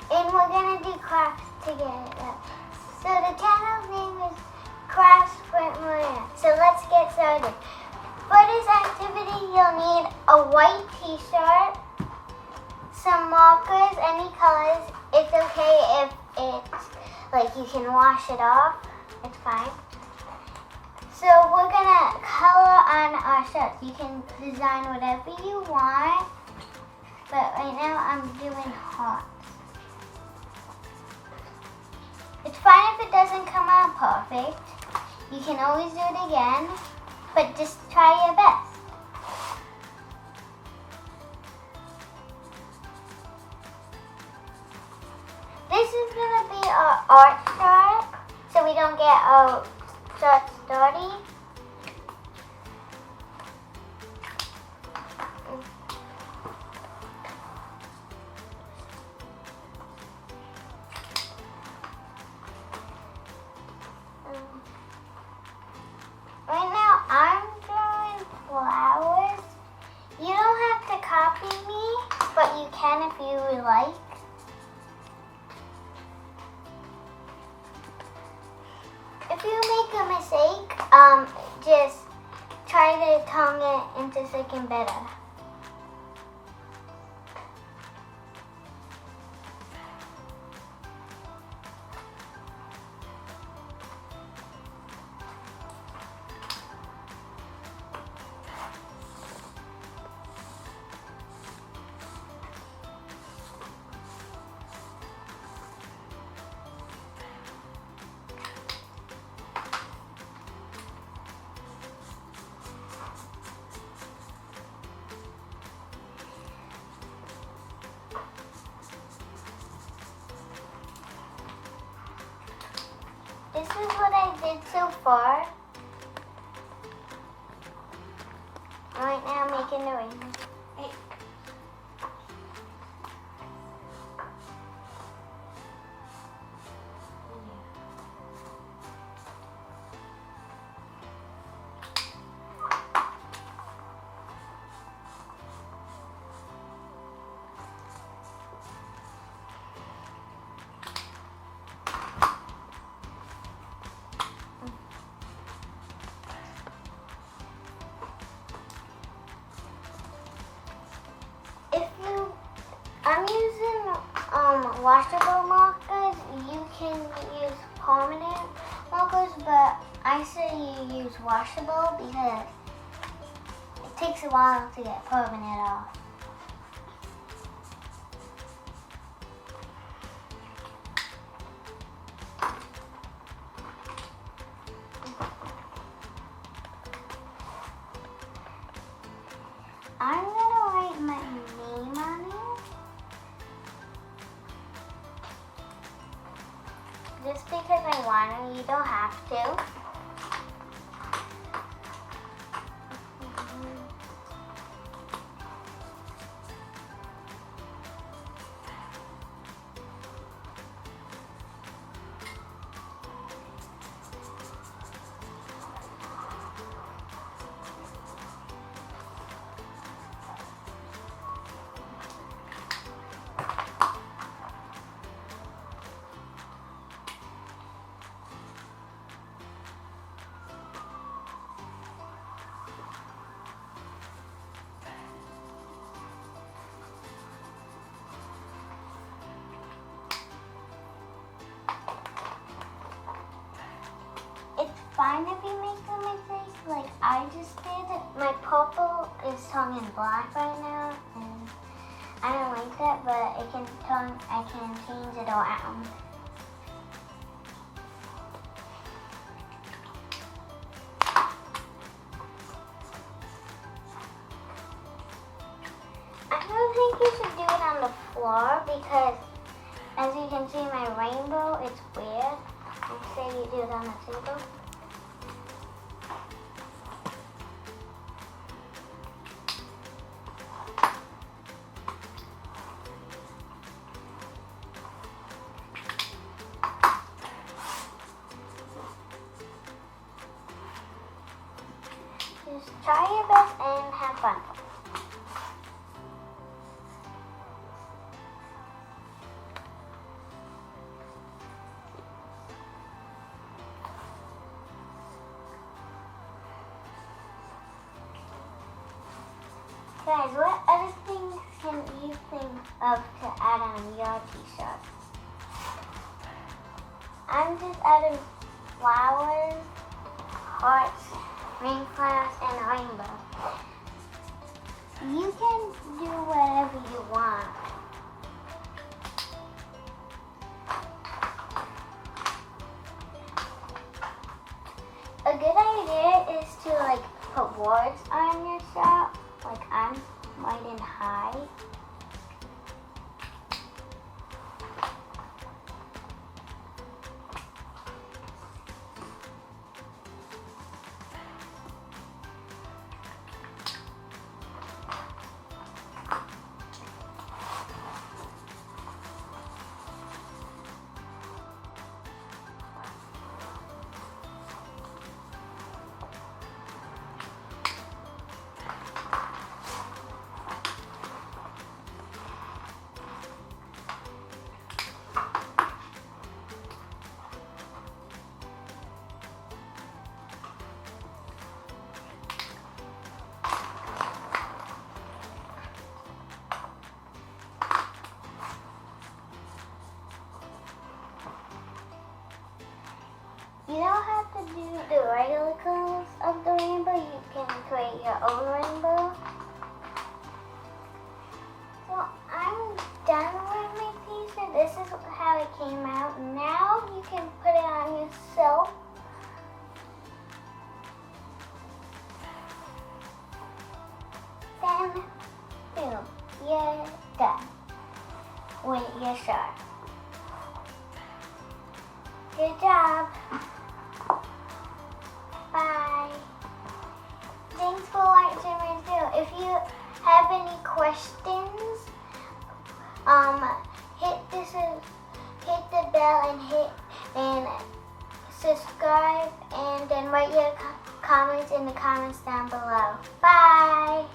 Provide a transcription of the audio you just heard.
And we're gonna do crafts together. So the channel's name is Crafts with Maria. So let's get started. For this activity, you'll need a white t-shirt, some markers, any colors. It's okay if it's like you can wash it off. It's fine. So we're gonna color on our shirts. You can design whatever you want, but right now I'm doing hearts. It's fine if it doesn't come out perfect. You can always do it again, but just try your best. This is gonna be our art chart, so we don't get our shirts dirty. Right now I'm drawing flowers. You don't have to copy me, but you can if you would like. If you make a mistake, just try to tongue it into something better. This is what I did so far. Right now I'm making the ring. I'm using washable markers. You can use permanent markers, but I say you use washable because it takes a while to get permanent off. I'm gonna write my name on it. Just because I want to, you don't have to. Fine if you make a mistake, like I just did. My purple is tongue in black right now, and I don't like that, but I can change it around. I don't think you should do it on the floor because, as you can see, my rainbow, it's weird. I say you do it on the table. Just try your best and have fun. Guys, what other things can you think of to add on your t-shirt? I'm just adding flowers, hearts, rain clouds, and a rainbow. You can do whatever you want. A good idea is to put words on your shirt, like I'm writing hi. You don't have to do the regular colors of the rainbow. You can create your own rainbow. So I'm done with my t-shirt. This is how it came out. Now you can put it on yourself. Then, boom, you're done with your shirt. Good job. Bye. Thanks for watching my video. If you have any questions, hit the bell and subscribe, and then write your comments in the comments down below. Bye.